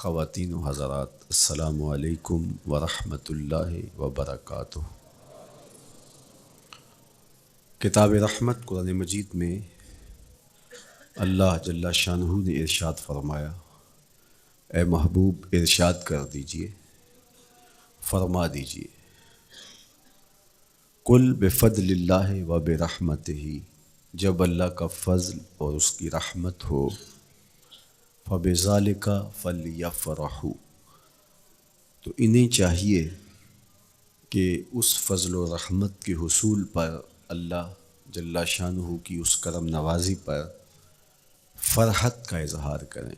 خواتین و حضرات، السلام علیکم ورحمۃ اللہ وبرکاتہ۔ کتاب رحمت قرآن مجید میں اللہ جل شانہ نے ارشاد فرمایا، اے محبوب ارشاد کر دیجئے، فرما دیجئے، قل بفضل اللہ و برحمتہ، جب اللہ کا فضل اور اس کی رحمت ہو، فبذالک فلیفرحوا، تو انہیں چاہیے کہ اس فضل و رحمت کے حصول پر، اللہ جل شانہ کی اس کرم نوازی پر فرحت کا اظہار کریں،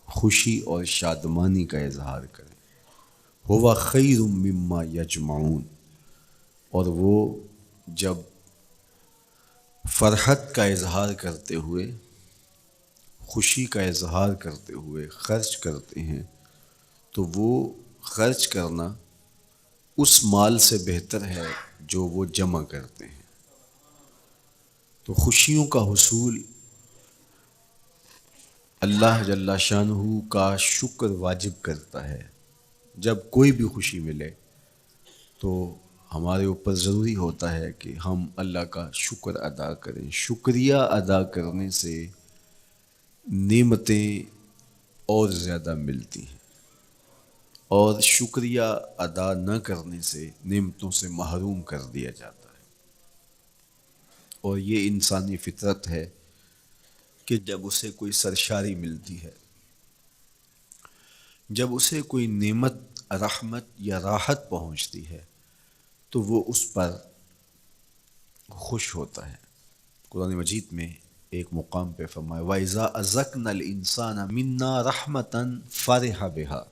خوشی اور شادمانی کا اظہار کریں۔ ہوا خیر مما یجمعون، اور وہ جب فرحت کا اظہار کرتے ہوئے، خوشی کا اظہار کرتے ہوئے خرچ کرتے ہیں، تو وہ خرچ کرنا اس مال سے بہتر ہے جو وہ جمع کرتے ہیں۔ تو خوشیوں کا حصول اللہ جل شانہ کا شکر واجب کرتا ہے۔ جب کوئی بھی خوشی ملے تو ہمارے اوپر ضروری ہوتا ہے کہ ہم اللہ کا شکر ادا کریں۔ شکریہ ادا کرنے سے نعمتیں اور زیادہ ملتی ہیں، اور شکریہ ادا نہ کرنے سے نعمتوں سے محروم کر دیا جاتا ہے۔ اور یہ انسانی فطرت ہے کہ جب اسے کوئی سرشاری ملتی ہے، جب اسے کوئی نعمت، رحمت یا راحت پہنچتی ہے، تو وہ اس پر خوش ہوتا ہے۔ قرآن مجید میں ایک مقام پہ فرمایا، وَإِذَا أَذَقْنَا الْإِنسَانَ مِنَّا رَحْمَةً فَرِحَ بِهَا،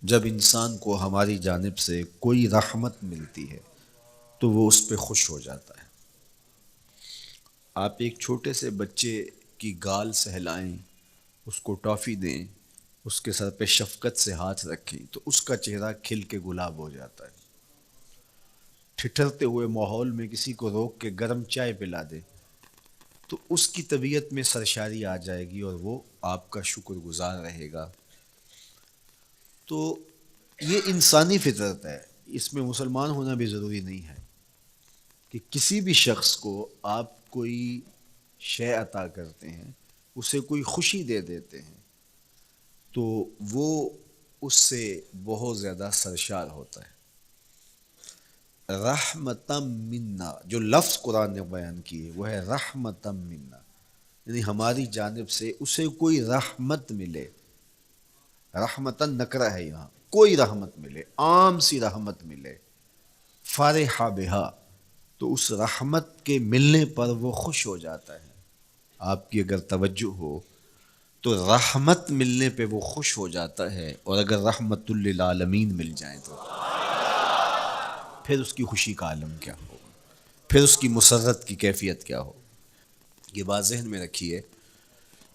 جب انسان کو ہماری جانب سے کوئی رحمت ملتی ہے تو وہ اس پہ خوش ہو جاتا ہے۔ آپ ایک چھوٹے سے بچے کی گال سہلائیں، اس کو ٹافی دیں، اس کے سر پہ شفقت سے ہاتھ رکھیں تو اس کا چہرہ کھل کے گلاب ہو جاتا ہے۔ ٹھٹھرتے ہوئے ماحول میں کسی کو روک کے گرم چائے پلا دے تو اس کی طبیعت میں سرشاری آ جائے گی اور وہ آپ کا شکر گزار رہے گا۔ تو یہ انسانی فطرت ہے، اس میں مسلمان ہونا بھی ضروری نہیں ہے کہ کسی بھی شخص کو آپ کوئی شے عطا کرتے ہیں، اسے کوئی خوشی دے دیتے ہیں تو وہ اس سے بہت زیادہ سرشار ہوتا ہے۔ رحمتم منا، جو لفظ قرآن نے بیان کی ہے وہ ہے رحمتم منا، یعنی ہماری جانب سے اسے کوئی رحمت ملے۔ رحمتن نکرہ ہے یہاں، کوئی رحمت ملے، عام سی رحمت ملے، فرح بہا، تو اس رحمت کے ملنے پر وہ خوش ہو جاتا ہے۔ آپ کی اگر توجہ ہو تو رحمت ملنے پہ وہ خوش ہو جاتا ہے، اور اگر رحمت للعالمین مل جائیں تو پھر اس کی خوشی کا عالم کیا ہو، پھر اس کی مسرت کی کیفیت کیا ہو۔ یہ بات ذہن میں رکھیے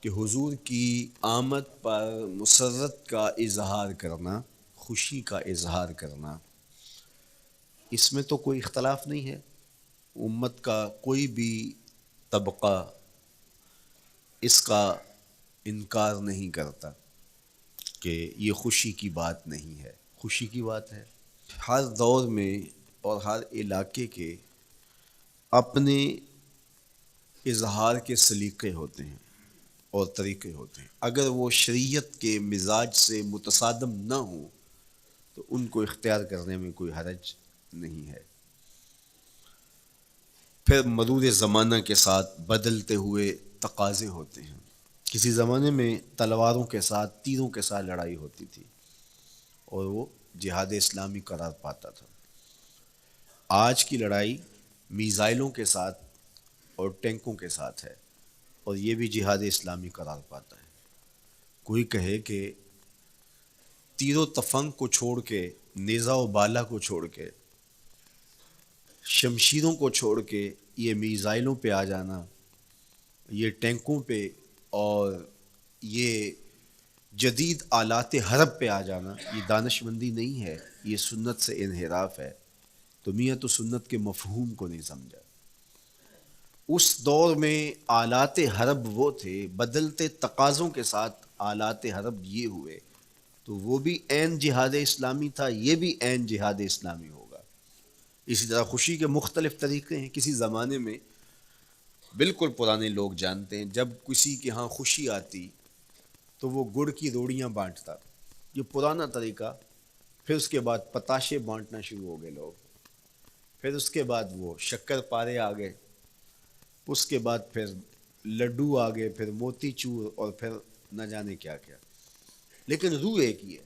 کہ حضور کی آمد پر مسرت کا اظہار کرنا، خوشی کا اظہار کرنا، اس میں تو کوئی اختلاف نہیں ہے۔ امت کا کوئی بھی طبقہ اس کا انکار نہیں کرتا کہ یہ خوشی کی بات نہیں ہے، خوشی کی بات ہے۔ ہر دور میں اور ہر علاقے کے اپنے اظہار کے سلیقے ہوتے ہیں اور طریقے ہوتے ہیں۔ اگر وہ شریعت کے مزاج سے متصادم نہ ہوں تو ان کو اختیار کرنے میں کوئی حرج نہیں ہے۔ پھر مرور زمانہ کے ساتھ بدلتے ہوئے تقاضے ہوتے ہیں۔ کسی زمانے میں تلواروں کے ساتھ، تیروں کے ساتھ لڑائی ہوتی تھی اور وہ جہاد اسلامی قرار پاتا تھا۔ آج کی لڑائی میزائلوں کے ساتھ اور ٹینکوں کے ساتھ ہے، اور یہ بھی جہاد اسلامی قرار پاتا ہے۔ کوئی کہے کہ تیر و تفنگ کو چھوڑ کے، نیزہ و بالا کو چھوڑ کے، شمشیروں کو چھوڑ کے یہ میزائلوں پہ آ جانا، یہ ٹینکوں پہ اور یہ جدید آلات حرب پہ آ جانا، یہ دانش مندی نہیں ہے، یہ سنت سے انحراف ہے۔ تو میاں تو سنت کے مفہوم کو نہیں سمجھا۔ اس دور میں آلات حرب وہ تھے، بدلتے تقاضوں کے ساتھ آلات حرب یہ ہوئے تو وہ بھی عین جہاد اسلامی تھا، یہ بھی عین جہاد اسلامی ہوگا۔ اسی طرح خوشی کے مختلف طریقے ہیں۔ کسی زمانے میں بالکل پرانے لوگ جانتے ہیں جب کسی کے ہاں خوشی آتی تو وہ گڑ کی روڑیاں بانٹتا، یہ پرانا طریقہ۔ پھر اس کے بعد پتاشے بانٹنا شروع ہو گئے لوگ، پھر اس کے بعد وہ شکر پارے آ گئے، اس کے بعد پھر لڈو آ گئے، پھر موتی چور، اور پھر نہ جانے کیا کیا۔ لیکن روح ایک ہی ہے۔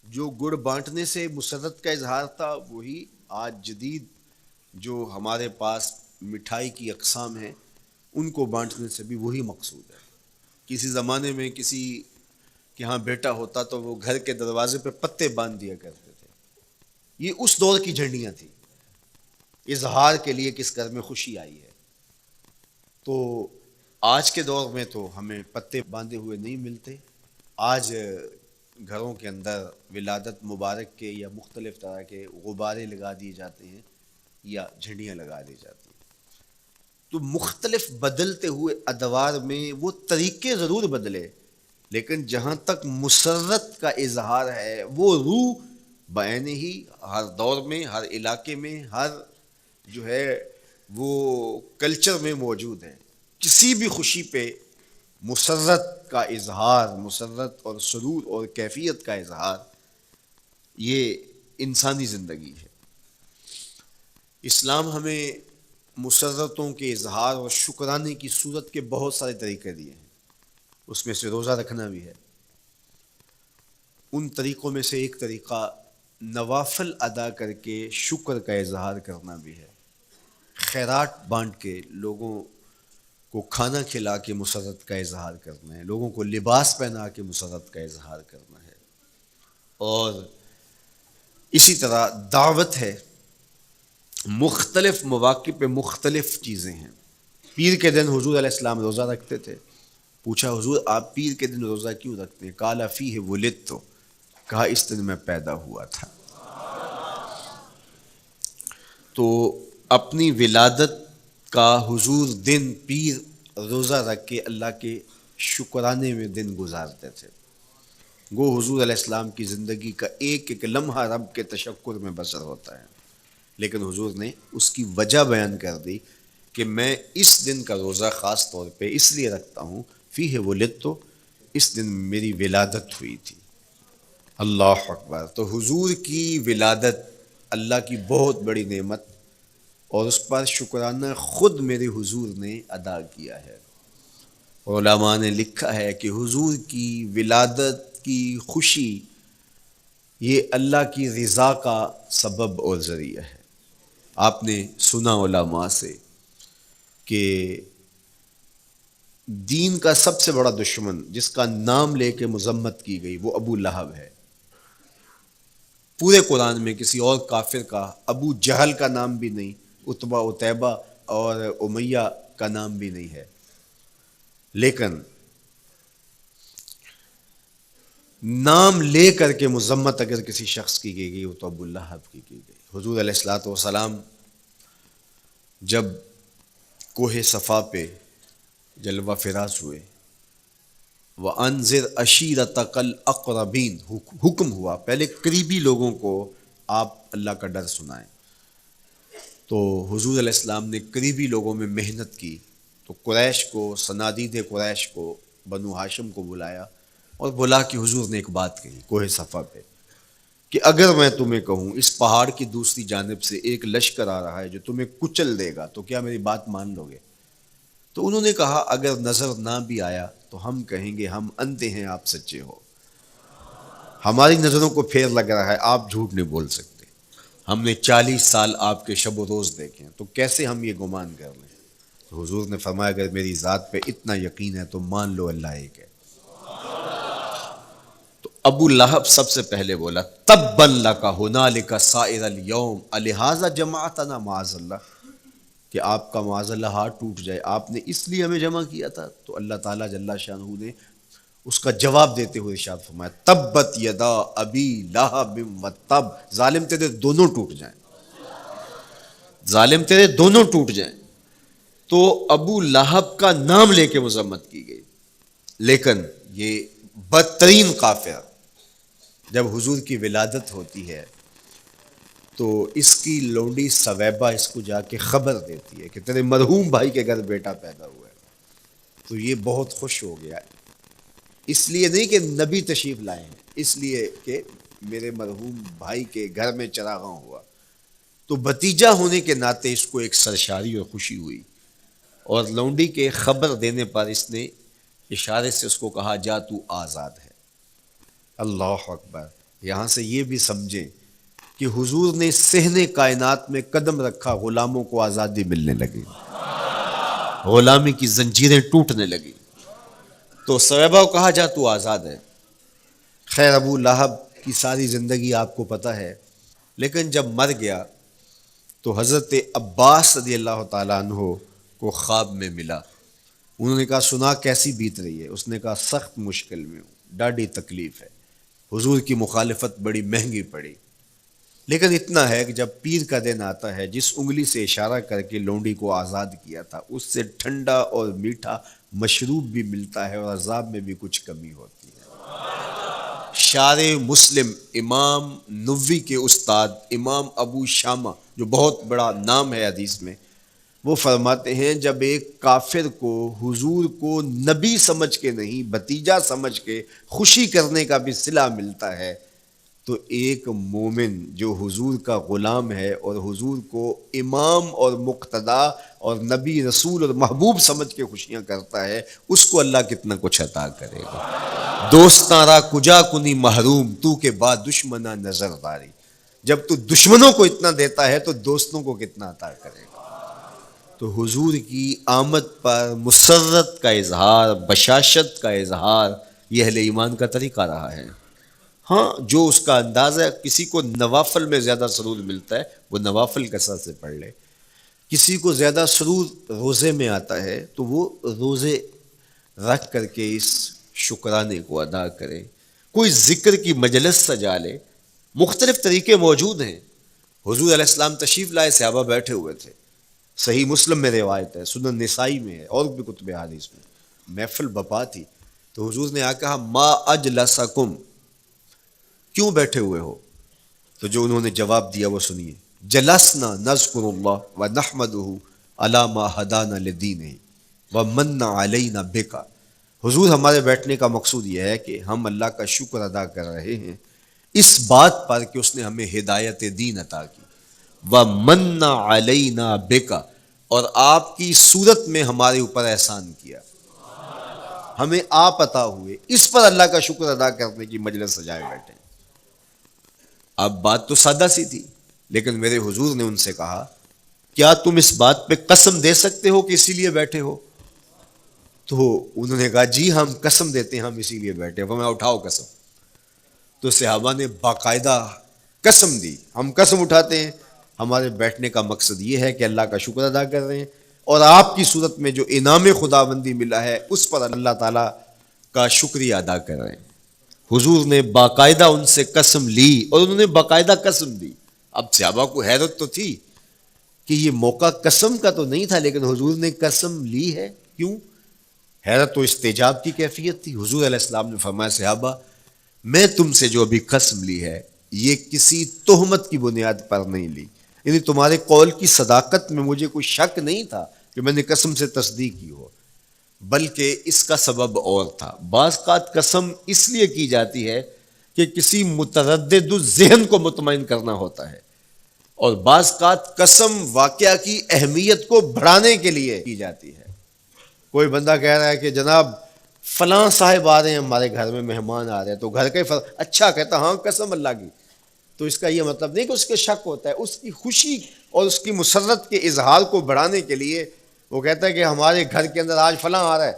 جو گڑ بانٹنے سے مسرت کا اظہار تھا وہی آج جدید جو ہمارے پاس مٹھائی کی اقسام ہیں ان کو بانٹنے سے بھی وہی مقصود ہے۔ کسی زمانے میں کسی کہ ہاں بیٹا ہوتا تو وہ گھر کے دروازے پہ پتے باندھ دیا کرتے تھے۔ یہ اس دور کی جھنڈیاں تھیں، اظہار کے لیے کس گھر میں خوشی آئی ہے۔ تو آج کے دور میں تو ہمیں پتے باندھے ہوئے نہیں ملتے۔ آج گھروں کے اندر ولادت مبارک کے یا مختلف طرح کے غبارے لگا دیے جاتے ہیں یا جھنڈیاں لگا دی جاتی ہیں۔ تو مختلف بدلتے ہوئے ادوار میں وہ طریقے ضرور بدلے، لیکن جہاں تک مسرت کا اظہار ہے وہ روح بعین ہی ہر دور میں، ہر علاقے میں، ہر جو ہے وہ کلچر میں موجود ہے۔ کسی بھی خوشی پہ مسرت کا اظہار، مسرت اور سرور اور کیفیت کا اظہار، یہ انسانی زندگی ہے۔ اسلام ہمیں مسرتوں کے اظہار اور شکرانے کی صورت کے بہت سارے طریقے دیے ہیں، اس میں سے روزہ رکھنا بھی ہے۔ ان طریقوں میں سے ایک طریقہ نوافل ادا کر کے شکر کا اظہار کرنا بھی ہے۔ خیرات بانٹ کے، لوگوں کو کھانا کھلا کے مسرت کا اظہار کرنا ہے، لوگوں کو لباس پہنا کے مسرت کا اظہار کرنا ہے۔ اور اسی طرح دعوت ہے، مختلف مواقع پہ مختلف چیزیں ہیں۔ پیر کے دن حضور علیہ السلام روزہ رکھتے تھے۔ پوچھا حضور آپ پیر کے دن روزہ کیوں رکھتے ہیں؟ قال فیہ ولدت، کہا اس دن میں پیدا ہوا تھا۔ تو اپنی ولادت کا حضور دن پیر روزہ رکھ کے اللہ کے شکرانے میں دن گزارتے تھے۔ گو حضور علیہ السلام کی زندگی کا ایک ایک لمحہ رب کے تشکر میں بسر ہوتا ہے، لیکن حضور نے اس کی وجہ بیان کر دی کہ میں اس دن کا روزہ خاص طور پہ اس لیے رکھتا ہوں، فیہ ولدت، اس دن میری ولادت ہوئی تھی۔ اللہ اکبر۔ تو حضور کی ولادت اللہ کی بہت بڑی نعمت، اور اس پر شکرانہ خود میرے حضور نے ادا کیا ہے۔ علماء نے لکھا ہے کہ حضور کی ولادت کی خوشی یہ اللہ کی رضا کا سبب اور ذریعہ ہے۔ آپ نے سنا علماء سے کہ دین کا سب سے بڑا دشمن جس کا نام لے کے مذمت کی گئی وہ ابو لہب ہے۔ پورے قرآن میں کسی اور کافر کا ابو جہل کا نام بھی نہیں، عتبہ عتیبہ اور امیہ کا نام بھی نہیں ہے، لیکن نام لے کر کے مذمت اگر کسی شخص کی گئی وہ تو ابو لہب کی گئی۔ حضور علیہ الصلوۃ والسلام جب کوہ صفا پہ جلوہ فراز ہوئے، وَأَنذِرْ عَشِيرَتَكَ الْأَقْرَبِينَ، حکم ہوا پہلے قریبی لوگوں کو آپ اللہ کا ڈر سنائیں۔ تو حضور علیہ السلام نے قریبی لوگوں میں محنت کی، تو قریش کو، صنادید قریش کو، بنو ہاشم کو بلایا، اور بلا کے حضور نے ایک بات کہی کوہ صفا پہ کہ اگر میں تمہیں کہوں اس پہاڑ کی دوسری جانب سے ایک لشکر آ رہا ہے جو تمہیں کچل دے گا تو کیا میری بات مان لو گے؟ تو انہوں نے کہا اگر نظر نہ بھی آیا تو ہم کہیں گے ہم اندھے ہیں، آپ سچے ہو، ہماری نظروں کو پھیر لگ رہا ہے، آپ جھوٹ نہیں بول سکتے، ہم نے 40 سال آپ کے شب و روز دیکھے ہیں، تو کیسے ہم یہ گمان کر لیں؟ تو حضور نے فرمایا اگر میری ذات پہ اتنا یقین ہے تو مان لو اللہ ایک ہے۔ تو ابو لہب سب سے پہلے بولا تبا لک ھنالک سائر الیوم الہذا جمعتنا، معاذ اللہ، کہ آپ کا معاذ اللہ ہاتھ ٹوٹ جائے، آپ نے اس لیے ہمیں جمع کیا تھا؟ تو اللہ تعالیٰ جل شانہ نے اس کا جواب دیتے ہوئے ارشاد فرمایا تبت یدا ابی لہب وتب، ظالم تیرے دونوں ٹوٹ جائیں، ظالم تیرے دونوں ٹوٹ جائیں۔ تو ابو لہب کا نام لے کے مذمت کی گئی، لیکن یہ بدترین کافر جب حضور کی ولادت ہوتی ہے تو اس کی لونڈی سویبہ اس کو جا کے خبر دیتی ہے کہ تیرے مرحوم بھائی کے گھر بیٹا پیدا ہوا ہے. تو یہ بہت خوش ہو گیا، اس لیے نہیں کہ نبی تشریف لائے ہیں، اس لیے کہ میرے مرحوم بھائی کے گھر میں چراغاں ہوا. تو بھتیجا ہونے کے ناطے اس کو ایک سرشاری اور خوشی ہوئی، اور لونڈی کے خبر دینے پر اس نے اشارے سے اس کو کہا جا تو آزاد ہے. اللہ اکبر. یہاں سے یہ بھی سمجھیں کہ حضور نے صحن کائنات میں قدم رکھا، غلاموں کو آزادی ملنے لگی، غلامی کی زنجیریں ٹوٹنے لگی. تو صحابہ کو کہا جا تو آزاد ہے. خیر ابو لہب کی ساری زندگی آپ کو پتہ ہے، لیکن جب مر گیا تو حضرت عباس رضی اللہ تعالیٰ عنہ کو خواب میں ملا. انہوں نے کہا سنا کیسی بیت رہی ہے؟ اس نے کہا سخت مشکل میں ہوں، ڈاڑھی تکلیف ہے، حضور کی مخالفت بڑی مہنگی پڑی. لیکن اتنا ہے کہ جب پیر کا دن آتا ہے، جس انگلی سے اشارہ کر کے لونڈی کو آزاد کیا تھا اس سے ٹھنڈا اور میٹھا مشروب بھی ملتا ہے اور عذاب میں بھی کچھ کمی ہوتی ہے. شارع مسلم امام نووی کے استاد امام ابو شامہ، جو بہت بڑا نام ہے حدیث میں، وہ فرماتے ہیں جب ایک کافر کو حضور کو نبی سمجھ کے نہیں بھتیجا سمجھ کے خوشی کرنے کا بھی صلہ ملتا ہے، تو ایک مومن جو حضور کا غلام ہے اور حضور کو امام اور مقتدا اور نبی رسول اور محبوب سمجھ کے خوشیاں کرتا ہے، اس کو اللہ کتنا کچھ عطا کرے گا. دوستاں کجا کنی محروم تو کے بعد دشمنا نظر داری. جب تو دشمنوں کو اتنا دیتا ہے تو دوستوں کو کتنا عطا کرے گا. تو حضور کی آمد پر مسرت کا اظہار، بشاشت کا اظہار، یہ اہل ایمان کا طریقہ رہا ہے. ہاں جو اس کا انداز ہے، کسی کو نوافل میں زیادہ سرور ملتا ہے وہ نوافل کثرت سے پڑھ لے، کسی کو زیادہ سرور روزے میں آتا ہے تو وہ روزے رکھ کر کے اس شکرانے کو ادا کرے، کوئی ذکر کی مجلس سجا لے. مختلف طریقے موجود ہیں. حضور علیہ السلام تشریف لائے، صحابہ بیٹھے ہوئے تھے، صحیح مسلم میں روایت ہے، سنن نسائی میں ہے اور بھی کتب حدیث میں. محفل بپا تھی تو حضور نے آ کہا ما اجلسکم، کیوں بیٹھے ہوئے ہو؟ تو جو انہوں نے جواب دیا وہ سنیے. جلسنا نذکر اللہ ونحمدہ علی ما ہدانا لدینہ ومن علینا بکا. حضور ہمارے بیٹھنے کا مقصود یہ ہے کہ ہم اللہ کا شکر ادا کر رہے ہیں اس بات پر کہ اس نے ہمیں ہدایت دین عطا کی، ومن علینا بکا، اور آپ کی صورت میں ہمارے اوپر احسان کیا، ہمیں آپ عطا ہوئے، اس پر اللہ کا شکر ادا کرنے کی مجلس سجائے بیٹھے. اب بات تو سادہ سی تھی، لیکن میرے حضور نے ان سے کہا کیا تم اس بات پہ قسم دے سکتے ہو کہ اسی لیے بیٹھے ہو؟ تو انہوں نے کہا جی ہم قسم دیتے ہیں ہم اسی لیے بیٹھے. فرمایا اٹھاؤ قسم. تو صحابہ نے باقاعدہ قسم دی، ہم قسم اٹھاتے ہیں ہمارے بیٹھنے کا مقصد یہ ہے کہ اللہ کا شکر ادا کر رہے ہیں اور آپ کی صورت میں جو انعام خداوندی ملا ہے اس پر اللہ تعالیٰ کا شکریہ ادا کر رہے ہیں. حضور نے باقاعدہ ان سے قسم لی اور انہوں نے باقاعدہ قسم دی. اب صحابہ کو حیرت تو تھی کہ یہ موقع قسم کا تو نہیں تھا، لیکن حضور نے قسم لی ہے. کیوں؟ حیرت تو استجاب کی کیفیت تھی. حضور علیہ السلام نے فرمایا صحابہ میں تم سے جو ابھی قسم لی ہے یہ کسی تہمت کی بنیاد پر نہیں لی، یعنی تمہارے قول کی صداقت میں مجھے کوئی شک نہیں تھا کہ میں نے قسم سے تصدیق کی ہو، بلکہ اس کا سبب اور تھا. بعض اوقات قسم اس لیے کی جاتی ہے کہ کسی متردد ذہن کو مطمئن کرنا ہوتا ہے، اور بعض اوقات قسم واقعہ کی اہمیت کو بڑھانے کے لیے کی جاتی ہے. کوئی بندہ کہہ رہا ہے کہ جناب فلاں صاحب آ رہے ہیں ہمارے گھر میں، مہمان آ رہے ہیں، تو گھر کے اچھا کہتا ہاں قسم اللہ کی، تو اس کا یہ مطلب نہیں کہ اس کے شک ہوتا ہے، اس کی خوشی اور اس کی مسرت کے اظہار کو بڑھانے کے لیے وہ کہتا ہے کہ ہمارے گھر کے اندر آج فلاں آ رہا ہے،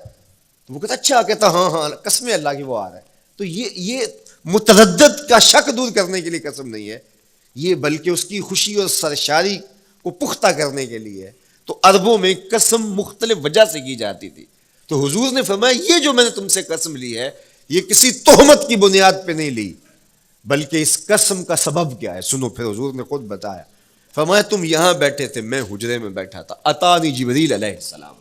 تو وہ کہتا اچھا کہتا ہاں ہاں قسم اللہ کی وہ آ رہا ہے. تو یہ متردد کا شک دور کرنے کے لیے قسم نہیں ہے، یہ بلکہ اس کی خوشی اور سرشاری کو پختہ کرنے کے لیے ہے. تو عربوں میں قسم مختلف وجہ سے کی جاتی تھی. تو حضور نے فرمایا یہ جو میں نے تم سے قسم لی ہے یہ کسی تہمت کی بنیاد پہ نہیں لی، بلکہ اس قسم کا سبب کیا ہے سنو. پھر حضور نے خود بتایا، فرمایا تم یہاں بیٹھے تھے، میں حجرے میں بیٹھا تھا، اتانی جبریل علیہ السلام،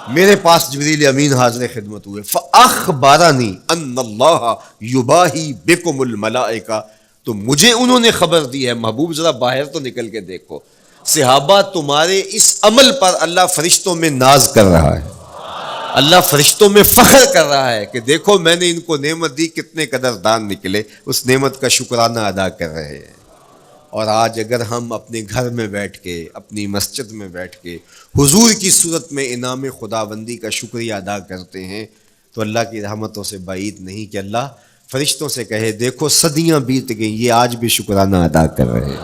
میرے پاس جبریل امین حاضر خدمت ہوئے، فَأَخْبَرَنِي أَنَّ اللَّهَ يُبَاهِي بِكُمُ الْمَلَائِكَةَ، تو مجھے انہوں نے خبر دی ہے، محبوب ذرا باہر تو نکل کے دیکھو، صحابہ تمہارے اس عمل پر اللہ فرشتوں میں ناز کر رہا ہے، اللہ فرشتوں میں فخر کر رہا ہے کہ دیکھو میں نے ان کو نعمت دی، کتنے قدردان نکلے، اس نعمت کا شکرانہ ادا کر رہے ہیں۔ اور آج اگر ہم اپنے گھر میں بیٹھ کے، اپنی مسجد میں بیٹھ کے حضور کی صورت میں انعام خداوندی کا شکریہ ادا کرتے ہیں تو اللہ کی رحمتوں سے بعید نہیں کہ اللہ فرشتوں سے کہے دیکھو صدیاں بیت گئیں، یہ آج بھی شکرانہ ادا کر رہے ہیں،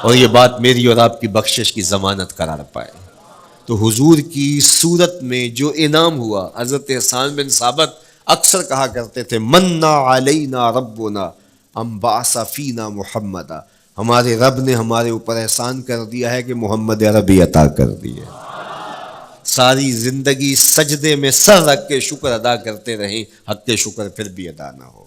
اور یہ بات میری اور آپ کی بخشش کی ضمانت قرار پائے۔ تو حضور کی صورت میں جو انعام ہوا، حضرت حسان بن ثابت اکثر کہا کرتے تھے منا علینا ربنا ام بعث فینا محمدا، ہمارے رب نے ہمارے اوپر احسان کر دیا ہے کہ محمد عربی عطا کر دیے۔ ساری زندگی سجدے میں سر رکھ کے شکر ادا کرتے رہیں، حق کے شکر پھر بھی ادا نہ ہو۔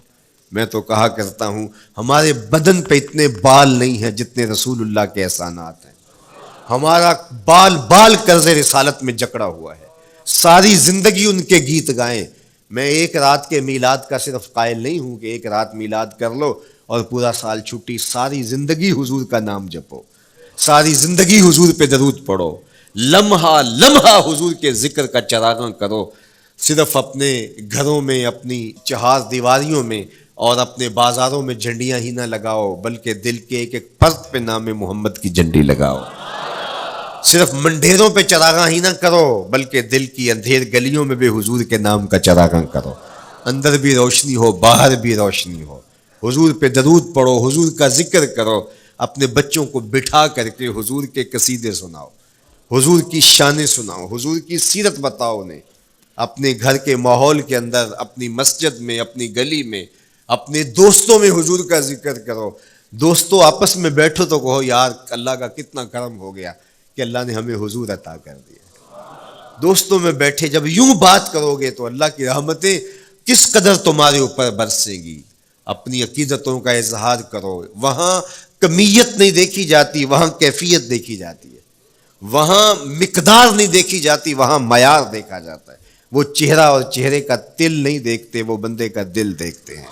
میں تو کہا کرتا ہوں ہمارے بدن پہ اتنے بال نہیں ہیں جتنے رسول اللہ کے احسانات ہیں، ہمارا بال بال قرض رسالت میں جکڑا ہوا ہے، ساری زندگی ان کے گیت گائیں۔ میں ایک رات کے میلاد کا صرف قائل نہیں ہوں کہ ایک رات میلاد کر لو اور پورا سال چھٹی، ساری زندگی حضور کا نام جپو، ساری زندگی حضور پہ درود پڑھو، لمحہ لمحہ حضور کے ذکر کا چراغاں کرو، صرف اپنے گھروں میں، اپنی چہار دیواریوں میں اور اپنے بازاروں میں جھنڈیاں ہی نہ لگاؤ، بلکہ دل کے ایک ایک فرد پہ نام محمد کی جھنڈی لگاؤ۔ صرف منڈیروں پہ چراغاں ہی نہ کرو، بلکہ دل کی اندھیر گلیوں میں بھی حضور کے نام کا چراغاں کرو، اندر بھی روشنی ہو باہر بھی روشنی ہو، حضور پہ درود پڑھو، حضور کا ذکر کرو، اپنے بچوں کو بٹھا کر کے حضور کے قصیدے سناؤ، حضور کی شانیں سناؤ، حضور کی سیرت بتاؤ انہیں، اپنے گھر کے ماحول کے اندر، اپنی مسجد میں، اپنی گلی میں، اپنے دوستوں میں حضور کا ذکر کرو۔ دوستوں آپس میں بیٹھو تو کہو یار اللہ کا کتنا کرم ہو گیا کہ اللہ نے ہمیں حضور عطا کر دیا۔ دوستوں میں بیٹھے جب یوں بات کرو گے تو اللہ کی رحمتیں کس قدر تمہارے اوپر برسیں گی۔ اپنی عقیدتوں کا اظہار کرو، وہاں کمیت نہیں دیکھی جاتی، وہاں کیفیت دیکھی جاتی ہے، وہاں مقدار نہیں دیکھی جاتی، وہاں معیار دیکھا جاتا ہے۔ وہ چہرہ اور چہرے کا تل نہیں دیکھتے، وہ بندے کا دل دیکھتے ہیں،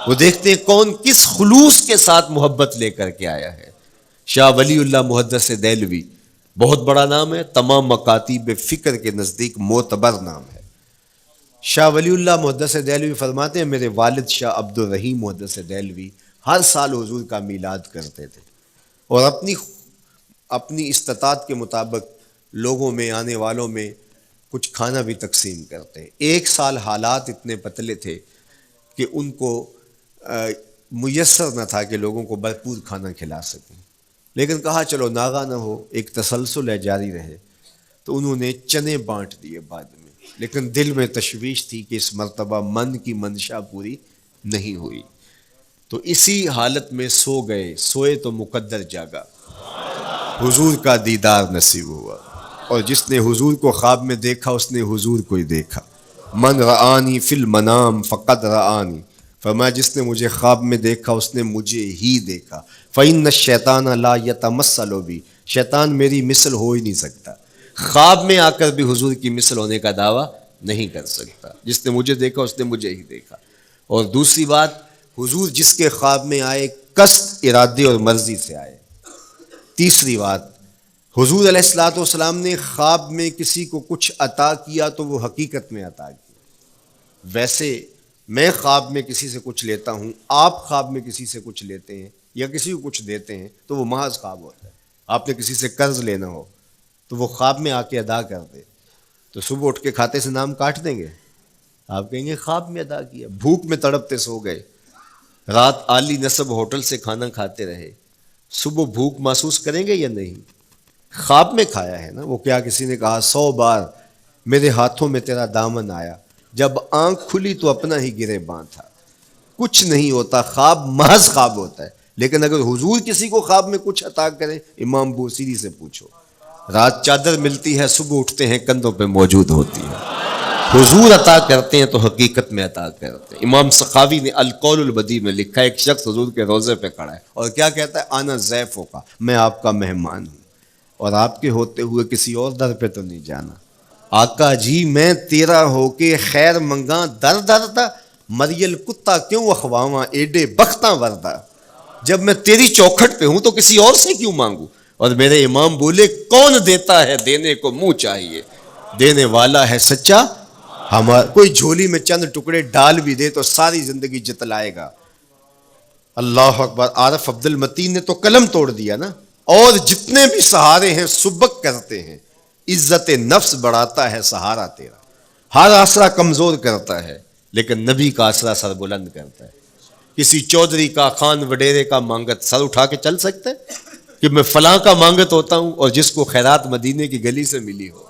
وہ دیکھتے ہیں کون کس خلوص کے ساتھ محبت لے کر کے آیا ہے۔ شاہ ولی اللہ محدث دہلوی بہت بڑا نام ہے، تمام مکاتیب فکر کے نزدیک معتبر نام ہے۔ شاہ ولی اللہ محدث دہلوی فرماتے ہیں میرے والد شاہ عبد الرحیم محدث دہلوی ہر سال حضور کا میلاد کرتے تھے اور اپنی استطاعت کے مطابق لوگوں میں، آنے والوں میں کچھ کھانا بھی تقسیم کرتے۔ ایک سال حالات اتنے پتلے تھے کہ ان کو میسر نہ تھا کہ لوگوں کو بھرپور کھانا کھلا سکیں، لیکن کہا چلو ناغہ نہ ہو، ایک تسلسل ہے جاری رہے، تو انہوں نے چنے بانٹ دیے بعد میں، لیکن دل میں تشویش تھی کہ اس مرتبہ من کی منشا پوری نہیں ہوئی، تو اسی حالت میں سو گئے، سوئے تو مقدر جاگا، حضور کا دیدار نصیب ہوا، اور جس نے حضور کو خواب میں دیکھا اس نے حضور کو ہی دیکھا۔ من رآنی فی المنام فقد رآنی، فرمایا جس نے مجھے خواب میں دیکھا اس نے مجھے ہی دیکھا۔ فإن الشیطان لا یتمثل بی، شیطان میری مثل ہو ہی نہیں سکتا، خواب میں آ کر بھی حضور کی مثل ہونے کا دعویٰ نہیں کر سکتا، جس نے مجھے دیکھا اس نے مجھے ہی دیکھا۔ اور دوسری بات، حضور جس کے خواب میں آئے قصد، ارادے اور مرضی سے آئے۔ تیسری بات، حضور علیہ الصلوۃ والسلام نے خواب میں کسی کو کچھ عطا کیا تو وہ حقیقت میں عطا کیا۔ ویسے میں خواب میں کسی سے کچھ لیتا ہوں، آپ خواب میں کسی سے کچھ لیتے ہیں یا کسی کو کچھ دیتے ہیں تو وہ محض خواب ہوتا ہے۔ آپ نے کسی سے قرض لینا ہو تو وہ خواب میں آ کے ادا کر دے تو صبح اٹھ کے کھاتے سے نام کاٹ دیں گے؟ آپ کہیں گے خواب میں ادا کیا۔ بھوک میں تڑپتے سو گئے، رات عالی نسب ہوٹل سے کھانا کھاتے رہے، صبح بھوک محسوس کریں گے یا نہیں؟ خواب میں کھایا ہے نا۔ وہ کیا کسی نے کہا 100 بار میرے ہاتھوں میں تیرا دامن آیا، جب آنکھ کھلی تو اپنا ہی گریباں تھا۔ کچھ نہیں ہوتا، خواب محض خواب ہوتا ہے۔ لیکن اگر حضور کسی کو خواب میں کچھ عطا کریں، امام بوصیری سے پوچھو، رات چادر ملتی ہے، صبح اٹھتے ہیں کندھوں پہ موجود ہوتی ہے۔ حضور عطا کرتے ہیں تو حقیقت میں عطا کرتے ہیں۔ امام سخاوی نے القول البدیع میں لکھا ہے، ایک شخص حضور کے روضے پہ کھڑا ہے اور کیا کہتا ہے؟ آنا ضیفوں کا، میں آپ کا مہمان ہوں اور آپ کے ہوتے ہوئے کسی اور در پہ تو نہیں جانا۔ آقا جی میں تیرا ہو کے خیر منگاں در دردا، مریل کتا کیوں اخواواں ایڈے بختاں وردا، جب میں تیری چوکھٹ پہ ہوں تو کسی اور سے کیوں مانگوں؟ اور میرے امام بولے کون دیتا ہے دینے کو منہ چاہیے، دینے والا ہے سچا ہمارا، کوئی جھولی میں چند ٹکڑے ڈال بھی دے تو ساری زندگی جتلائے گا۔ اللہ اکبر۔ عارف عبد المتین نے تو قلم توڑ دیا نا، اور جتنے بھی سہارے ہیں سبک کرتے ہیں، عزت نفس بڑھاتا ہے سہارا تیرا، ہر آسرا کمزور کرتا ہے لیکن نبی کا آسرا سر بلند کرتا ہے۔ کسی چودھری کا، خان وڈیرے کا مانگت سر اٹھا کے چل سکتے کہ میں فلاں کا مانگت ہوتا ہوں اور جس کو خیرات مدینے کی گلی سے ملی ہو؟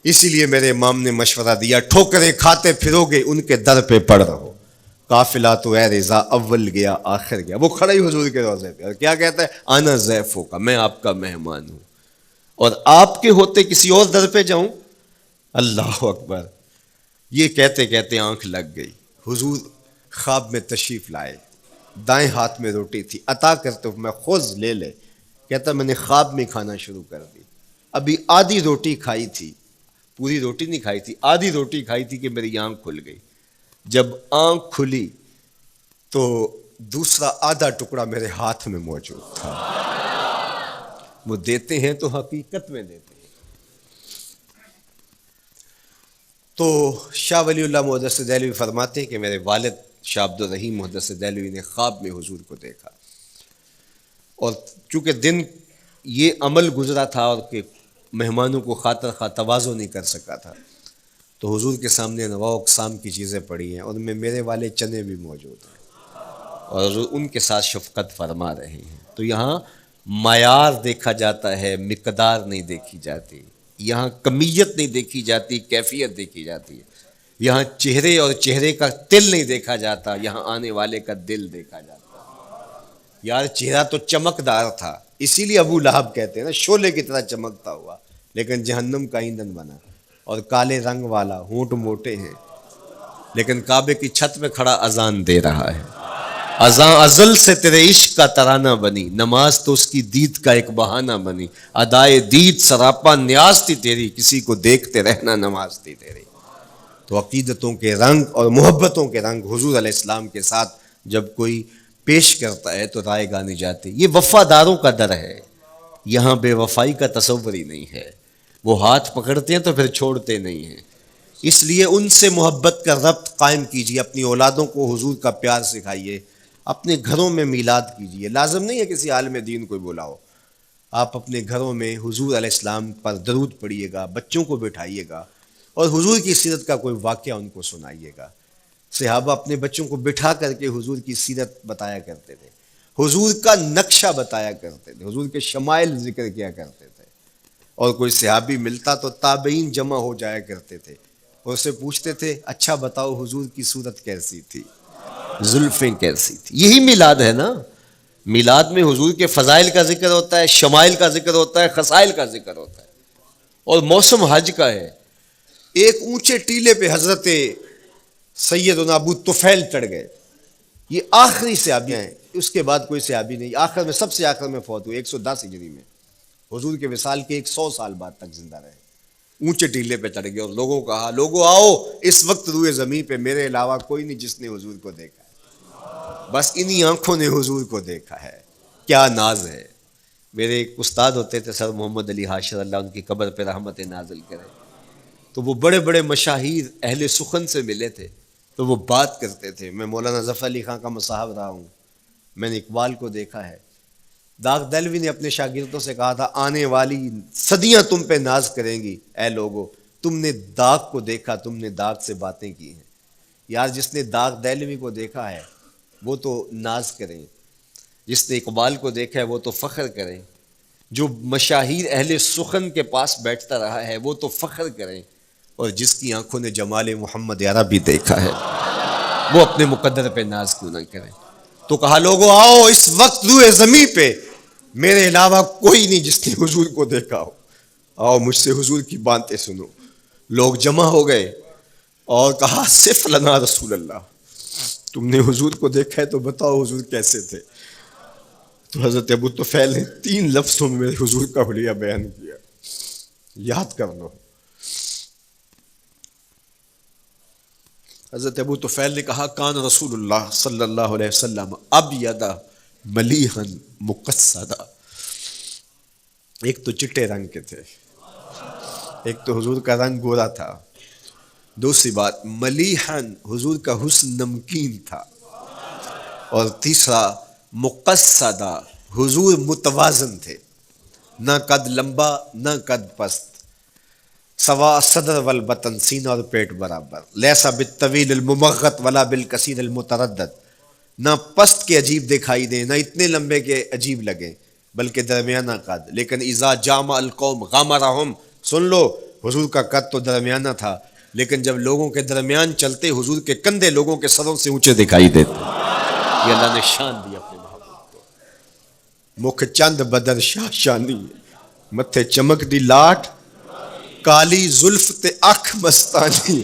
اسی لیے میرے امام نے مشورہ دیا، ٹھوکریں کھاتے پھرو گے ان کے در پہ پڑ رہو، قافلہ تو اے رضا اول گیا آخر گیا۔ وہ کھڑا ہی حضور کے روضے پہ اور کیا کہتا ہے؟ انا ضیفوں کا، میں آپ کا مہمان ہوں، اور آپ کے ہوتے کسی اور در پہ جاؤں؟ اللہ اکبر۔ یہ کہتے کہتے آنکھ لگ گئی، حضور خواب میں تشریف لائے، دائیں ہاتھ میں روٹی تھی، عطا کرتے میں خود لے لے، کہتا میں نے خواب میں کھانا شروع کر دی، ابھی آدھی روٹی کھائی تھی، پوری روٹی نہیں کھائی تھی، آدھی روٹی کھائی تھی کہ میری آنکھ کھل گئی، جب آنکھ کھلی تو دوسرا آدھا ٹکڑا میرے ہاتھ میں موجود تھا۔ وہ دیتے ہیں تو حقیقت میں دیتے ہیں۔ تو شاہ ولی اللہ محدث دہلوی فرماتے ہیں کہ میرے والد شاہ عبد الرحیم محدث دہلوی نے خواب میں حضور کو دیکھا، اور چونکہ دن یہ عمل گزرا تھا اور کہ مہمانوں کو خاطر خواہ تواضع نہیں کر سکا تھا، تو حضور کے سامنے انواع و اقسام کی چیزیں پڑی ہیں، اور ان میں میرے والے چنے بھی موجود ہیں، اور حضور ان کے ساتھ شفقت فرما رہے ہیں۔ تو یہاں معیار دیکھا جاتا ہے، مقدار نہیں دیکھی جاتی، یہاں کمیت نہیں دیکھی جاتی، کیفیت دیکھی جاتی ہے، یہاں چہرے اور چہرے کا تل نہیں دیکھا جاتا، یہاں آنے والے کا دل دیکھا جاتا۔ یار چہرہ تو چمکدار تھا، اسی لیے ابو لہب کہتے ہیں نا شعلے کی طرح چمکتا ہوا، لیکن جہنم کا ایندھن بنا، اور کالے رنگ والا، ہونٹ موٹے ہیں، لیکن کعبے کی چھت میں کھڑا اذان دے رہا ہے، اذان ازل سے تیرے عشق کا ترانہ بنی، نماز تو اس کی دید کا ایک بہانہ بنی، ادائے دید سراپا نیاز تھی تیری، کسی کو دیکھتے رہنا نماز تھی تیری۔ تو عقیدتوں کے رنگ اور محبتوں کے رنگ حضور علیہ السلام کے ساتھ جب کوئی پیش کرتا ہے تو رائے گانی جاتی۔ یہ وفاداروں کا در ہے، یہاں بے وفائی کا تصور ہی نہیں ہے، وہ ہاتھ پکڑتے ہیں تو پھر چھوڑتے نہیں ہیں، اس لیے ان سے محبت کا ربط قائم کیجیے، اپنی اولادوں کو حضور کا پیار سکھائیے، اپنے گھروں میں میلاد کیجیے، لازم نہیں ہے کسی عالم دین کوئی بلاؤ، آپ اپنے گھروں میں حضور علیہ السلام پر درود پڑھیے گا، بچوں کو بٹھائیے گا، اور حضور کی سیرت کا کوئی واقعہ ان کو سنائیے گا۔ صحابہ اپنے بچوں کو بٹھا کر کے حضور کی سیرت بتایا کرتے تھے، حضور کا نقشہ بتایا کرتے تھے، حضور کے شمائل ذکر کیا کرتے تھے، اور کوئی صحابی ملتا تو تابعین جمع ہو جایا کرتے تھے، اور اسے پوچھتے تھے اچھا بتاؤ حضور کی صورت کیسی تھی، زلفیں کیسی تھی۔ یہی میلاد ہے نا، میلاد میں حضور کے فضائل کا ذکر ہوتا ہے، شمائل کا ذکر ہوتا ہے، خصائل کا ذکر ہوتا ہے، اور موسم حج کا ہے۔ ایک اونچے ٹیلے پہ حضرت سیدنا ابو طفیل چڑھ گئے، یہ آخری صحابی ہیں، اس کے بعد کوئی صحابی نہیں، آخر میں سب سے آخر میں فوت ہوئے 110 ہجری میں، حضور کے وصال کے 100 سال بعد تک زندہ رہے، اونچے ٹیلے پہ چڑھ گئے اور لوگوں کو کہا لوگوں آؤ، اس وقت روئے زمین پہ میرے علاوہ کوئی نہیں جس نے حضور کو دیکھا ہے، بس انہی آنکھوں نے حضور کو دیکھا ہے، کیا ناز ہے۔ میرے ایک استاد ہوتے تھے سر محمد علی حاشر، اللہ ان کی قبر پہ رحمت نازل کرے، تو وہ بڑے بڑے مشاہیر اہل سخن سے ملے تھے، تو وہ بات کرتے تھے، میں مولانا ظفر علی خان کا مصاحب رہا ہوں، میں نے اقبال کو دیکھا ہے، داغ دہلوی نے اپنے شاگردوں سے کہا تھا آنے والی صدیاں تم پہ ناز کریں گی، اے لوگو تم نے داغ کو دیکھا، تم نے داغ سے باتیں کی ہیں۔ یار جس نے داغ دہلوی کو دیکھا ہے وہ تو ناز کریں، جس نے اقبال کو دیکھا ہے وہ تو فخر کریں، جو مشاہیر اہل سخن کے پاس بیٹھتا رہا ہے وہ تو فخر کریں، اور جس کی آنکھوں نے جمال محمد عربی دیکھا ہے وہ اپنے مقدر پہ ناز کیوں نہ کریں۔ تو کہا لوگوں آؤ، اس وقت روئے زمین پہ میرے علاوہ کوئی نہیں جس نے حضور کو دیکھا ہو، آؤ مجھ سے حضور کی باتیں سنو۔ لوگ جمع ہو گئے اور کہا صف لنا رسول اللہ، تم نے حضور کو دیکھا ہے تو بتاؤ حضور کیسے تھے۔ تو حضرت ابو طفیل نے 3 لفظوں میں حضور کا حلیہ بیان کیا، یاد کر لو. حضرت ابو طفیل نے کہا کان رسول اللہ صلی اللہ علیہ وسلم ابیض ملیحا مقصدا. ایک تو چٹے رنگ کے تھے، ایک تو حضور کا رنگ گورا تھا. دوسری بات ملیحن، حضور کا حسن نمکین تھا. اور تیسرا مقصدا، حضور متوازن تھے، نہ قد لمبا نہ قد پست، سوا صدر والبطن، سینہ اور پیٹ برابر. لیسا بالطویل الممغط ولا بالکثیر المتردد، نہ پست کے عجیب دکھائی دیں نہ اتنے لمبے کے عجیب لگیں، بلکہ درمیانہ قد. لیکن اذا جامع القوم غامرہم، سن لو حضور کا قد تو درمیانہ تھا، لیکن جب لوگوں کے درمیان چلتے حضور کے کندھے لوگوں کے سروں سے اونچے دکھائی دیتے. یہ اللہ نے شان دی اپنے محبوب کو. مکھ چند بدر شاہ شانی، متھے چمک دی لاٹ، کالی زلف تے اکھ مستانی.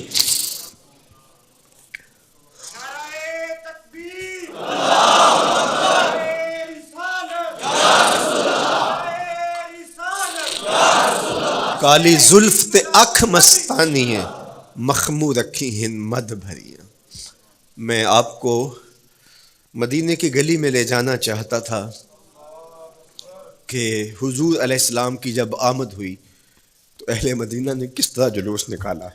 کالی زلف تے اکھ مستانی ہے، مخمور رکھی ہن مد بھری. میں آپ کو مدینے کی گلی میں لے جانا چاہتا تھا کہ حضور علیہ السلام کی جب آمد ہوئی تو اہل مدینہ نے کس طرح جلوس نکالا.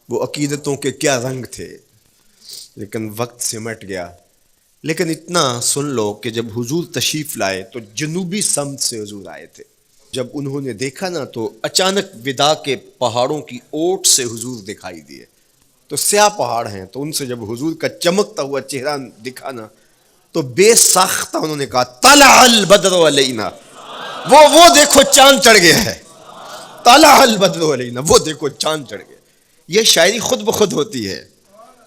وہ عقیدتوں کے کیا رنگ تھے، لیکن وقت سمٹ گیا. لیکن اتنا سن لو کہ جب حضور تشریف لائے تو جنوبی سمت سے حضور آئے تھے. جب انہوں نے دیکھا نا تو اچانک وداع کے پہاڑوں کی اوٹ سے حضور دکھائی دیے. تو سیاہ پہاڑ ہیں، تو ان سے جب حضور کا چمکتا ہوا چہرہ دکھا نا تو بے ساختہ انہوں نے کہا طلع البدر علینا، وہ دیکھو چاند چڑھ گیا ہے. طلع البدر علینا، وہ دیکھو چاند چڑھ گیا. یہ شاعری خود بخود ہوتی ہے،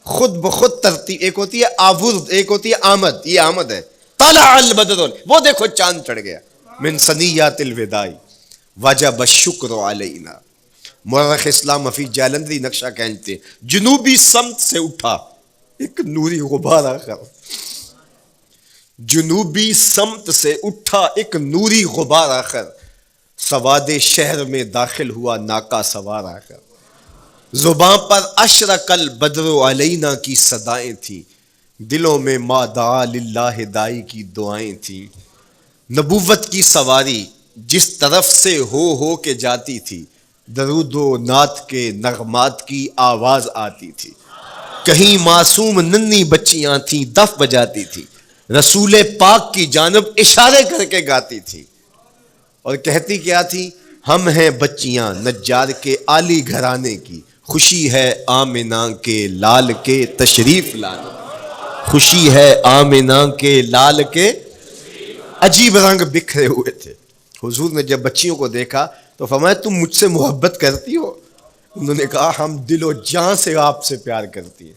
خود بخود ترتیب. ایک ہوتی ہے آورد، ایک ہوتی ہے آمد. یہ آمد ہے. طلع البدر، وہ دیکھو چاند چڑھ گیا. من ثنیات الوداع وجب الشکر علینا. مورخ اسلام حفیظ جالندری نقشہ کھینچتے جنوبی سمت سے اٹھا ایک نوری غبار آخر. جنوبی سمت سے اٹھا ایک نوری غبار آخر، سواد شہر میں داخل ہوا ناکا سوار آخر. زباں پر اشرق البدر علینا کی صدائیں تھیں، دلوں میں ما دعا للہ دائی کی دعائیں تھیں. نبوت کی سواری جس طرف سے ہو کے جاتی تھی، درود و نعت کے نغمات کی آواز آتی تھی. کہیں معصوم ننھی بچیاں تھیں دف بجاتی تھی، رسول پاک کی جانب اشارے کر کے گاتی تھی. اور کہتی کیا تھی؟ ہم ہیں بچیاں نجار کے عالی گھرانے کی، خوشی ہے آمنہ کے لال کے تشریف لانا. خوشی ہے آمنہ کے لال کے. عجیب رنگ بکھرے ہوئے تھے. حضور نے جب بچیوں کو دیکھا تو فرمایا تم مجھ سے محبت کرتی ہو؟ انہوں نے کہا ہم دل و جان سے آپ سے پیار کرتی ہیں.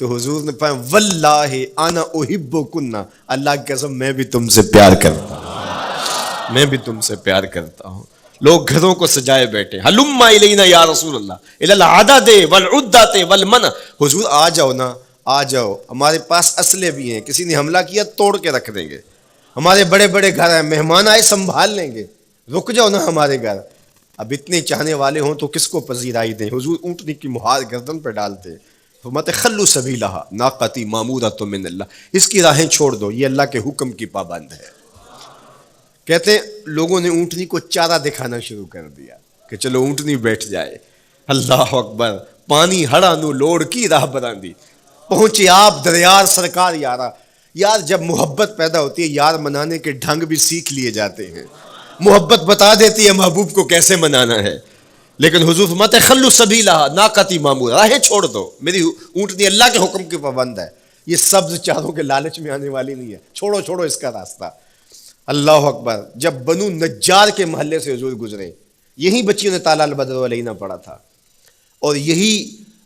تو حضور نے فرمایا واللہ انا احبکن، اللہ کی قسم میں بھی تم سے پیار کرتا ہوں، میں بھی تم سے پیار کرتا ہوں. لوگ گھروں کو سجائے بیٹھے، ہلم الینا یا رسول اللہ الی العدد والعدۃ والمنع. حضور آ جاؤ نا، آ جاؤ، ہمارے پاس اسلحے بھی ہیں، کسی نے حملہ کیا توڑ کے رکھ دیں گے. ہمارے بڑے بڑے گھر ہیں، مہمان آئے سنبھال لیں گے، رک جاؤ نا ہمارے گھر. اب اتنے چاہنے والے ہوں تو کس کو پذیرائی دیں. حضور اونٹنی کی مہار گردن پہ ڈالتے، فرماتے خلو سبیلہا ناقتی مامورۃ من اللہ، اس کی راہیں چھوڑ دو، یہ اللہ کے حکم کی پابند ہے. کہتے ہیں لوگوں نے اونٹنی کو چارہ دکھانا شروع کر دیا کہ چلو اونٹنی بیٹھ جائے. اللہ اکبر. پانی ہڑا نو لوڑ کی راہ براندی، پہنچے آپ دریار سرکار یارا. یار جب محبت پیدا ہوتی ہے یار منانے کے ڈھنگ بھی سیکھ لیے جاتے ہیں. محبت بتا دیتی ہے محبوب کو کیسے منانا ہے. لیکن حضور فرماتے خلو سبیلہ ناقتی مامور، راہیں چھوڑ دو، میری اونٹنی اللہ کے حکم کی پابند ہے، یہ سبز چاروں کے لالچ میں آنے والی نہیں ہے، چھوڑو چھوڑو اس کا راستہ. اللہ اکبر. جب بنو نجار کے محلے سے حضور گزرے، یہی بچیوں نے طلع البدر علینا پڑھا تھا، اور یہی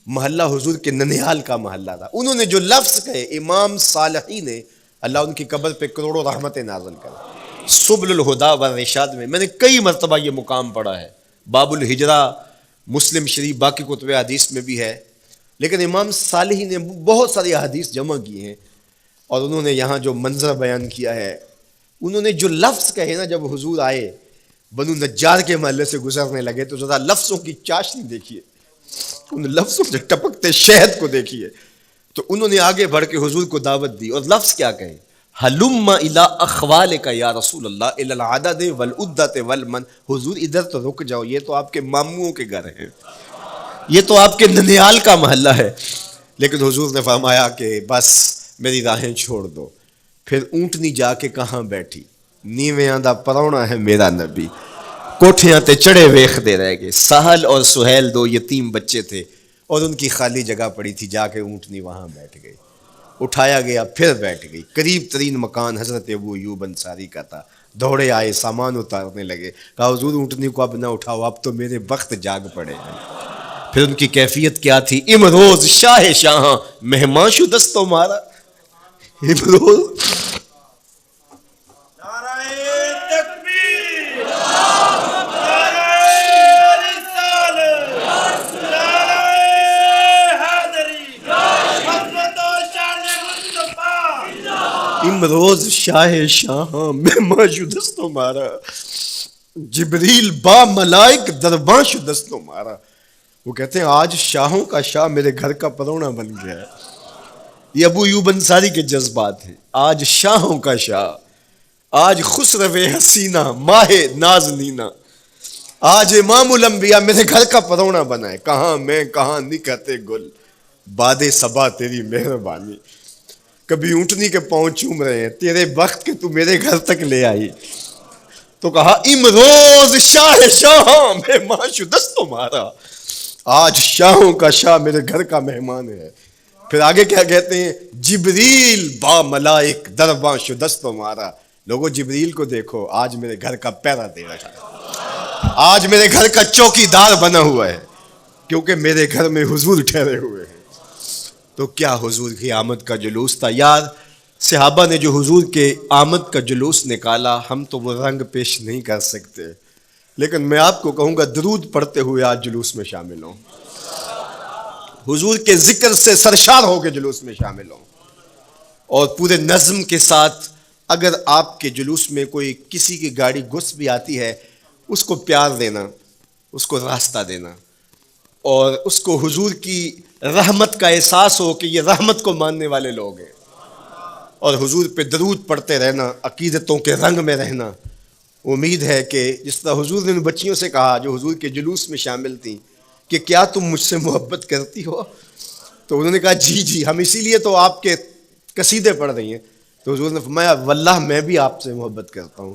محلہ حضور کے ننیال کا محلہ تھا. انہوں نے جو لفظ کہے امام صالحی نے، اللہ ان کی قبر پہ کروڑوں رحمتیں نازل کرے. سبل الہدا والرشاد میں نے کئی مرتبہ یہ مقام پڑھا ہے. باب الہجرہ مسلم شریف باقی کتب حدیث میں بھی ہے، لیکن امام صالحی نے بہت ساری حدیث جمع کی ہیں، اور انہوں نے یہاں جو منظر بیان کیا ہے، انہوں نے جو لفظ کہے نا جب حضور آئے، بنو نجار کے محلے سے گزرنے لگے تو ذرا لفظوں کی چاشنی دیکھیے، ان لفظوں سے ٹپکتے شہد کو دیکھیے. تو انہوں نے آگے بڑھ کے حضور کو دعوت دی، اور لفظ کیا کہے؟ حلم الی اخوالک یا رسول اللہ الی العدد والعدۃ والمن. حضور ادھر تو رک جاؤ، یہ تو آپ کے ماموں کے گھر ہیں، یہ تو آپ کے ننیال کا محلہ ہے. لیکن حضور نے فرمایا کہ بس میری راہیں چھوڑ دو. پھر اونٹنی جا کے کہاں بیٹھی؟ نیویاں دا پرونا ہے میرا نبی، کوٹھیاں تے چڑھے ویخ دے رہ گئے. سہل اور سہیل دو یتیم بچے تھے، اور ان کی خالی جگہ پڑی تھی. جا کے اونٹنی وہاں بیٹھ گئی، اٹھایا گیا پھر بیٹھ گئی. قریب ترین مکان حضرت ابو ایوب انصاری کا تھا. دوڑے آئے، سامان اتارنے لگے. کہا حضور اونٹنی کو اب نہ اٹھاؤ، اب تو میرے وقت جاگ پڑے ہیں. پھر ان کی کیفیت کیا تھی؟ امروز شاہ شاہاں مہمان شدست مارا. امروز امروز شاہ شاہاں مہمان شدست مارا، جبریل با ملائک درباں شدست مارا. وہ کہتے ہیں آج شاہوں کا شاہ میرے گھر کا پرونا بن گیا ہے. یہ ابو ایوب انصاری کے جذبات ہیں. آج شاہوں کا شاہ، آج خسرو حسینہ ماہ نازنینہ، آج امام الانبیاء میرے گھر کا پرونا بنا ہے. کہاں میں کہاں نکہتے گل، باد صبا تیری مہربانی. کبھی اونٹنی کے پاؤں چوم رہے ہیں، تیرے وقت کے تو میرے گھر تک لے آئی. تو کہا امروز شاہ شاہاں مہمان شدست مارا، آج شاہوں کا شاہ میرے گھر کا مہمان ہے. پھر آگے کیا کہتے ہیں؟ جبریل با ملائک درباں شدست مارا. لوگوں جبریل کو دیکھو، آج میرے گھر کا پیرا دے رکھا ہے، آج میرے گھر کا چوکی دار بنا ہوا ہے، کیونکہ میرے گھر میں حضور ٹھہرے ہوئے ہیں. تو کیا حضور کی آمد کا جلوس تھا یار. صحابہ نے جو حضور کے آمد کا جلوس نکالا، ہم تو وہ رنگ پیش نہیں کر سکتے. لیکن میں آپ کو کہوں گا درود پڑھتے ہوئے آج جلوس میں شامل ہوں، حضور کے ذکر سے سرشار ہو کے جلوس میں شامل ہوں. اور پورے نظم کے ساتھ اگر آپ کے جلوس میں کوئی کسی کی گاڑی گھس بھی آتی ہے، اس کو پیار دینا، اس کو راستہ دینا، اور اس کو حضور کی رحمت کا احساس ہو کہ یہ رحمت کو ماننے والے لوگ ہیں. اور حضور پہ درود پڑھتے رہنا، عقیدتوں کے رنگ میں رہنا. امید ہے کہ جس طرح حضور نے ان بچیوں سے کہا جو حضور کے جلوس میں شامل تھیں کہ کیا تم مجھ سے محبت کرتی ہو؟ تو انہوں نے کہا جی جی، ہم اسی لیے تو آپ کے قصیدے پڑھ رہی ہیں. تو حضور نے فرمایا واللہ میں بھی آپ سے محبت کرتا ہوں.